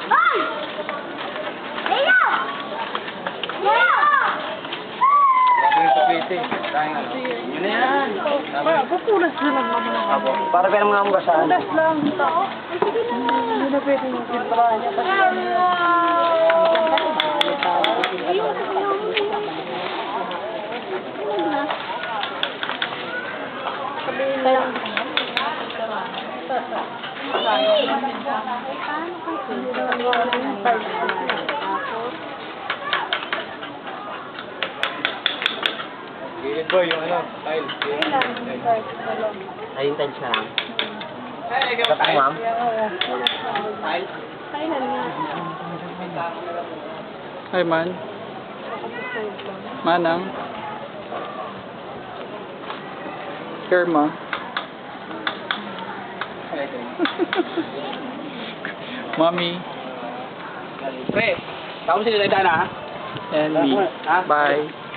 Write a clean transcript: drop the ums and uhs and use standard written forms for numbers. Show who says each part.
Speaker 1: Ay! Leo! Leo!
Speaker 2: Yun na yan.
Speaker 3: Pupulas na lang naman ang
Speaker 2: Apo. Para pa ng mga mugasan.
Speaker 3: pupulas lang. Hindi na pwede yung filtrahan niya kasi sabihin lang.
Speaker 2: Gilid boy, yung ano, tile. Ayun tiles na lang. Kapag ma'am.
Speaker 4: Hi, man. Manang. Here, ma. Mommy.
Speaker 2: Pre, kamu sila na ha?
Speaker 4: And me.
Speaker 2: Ha?
Speaker 4: Bye.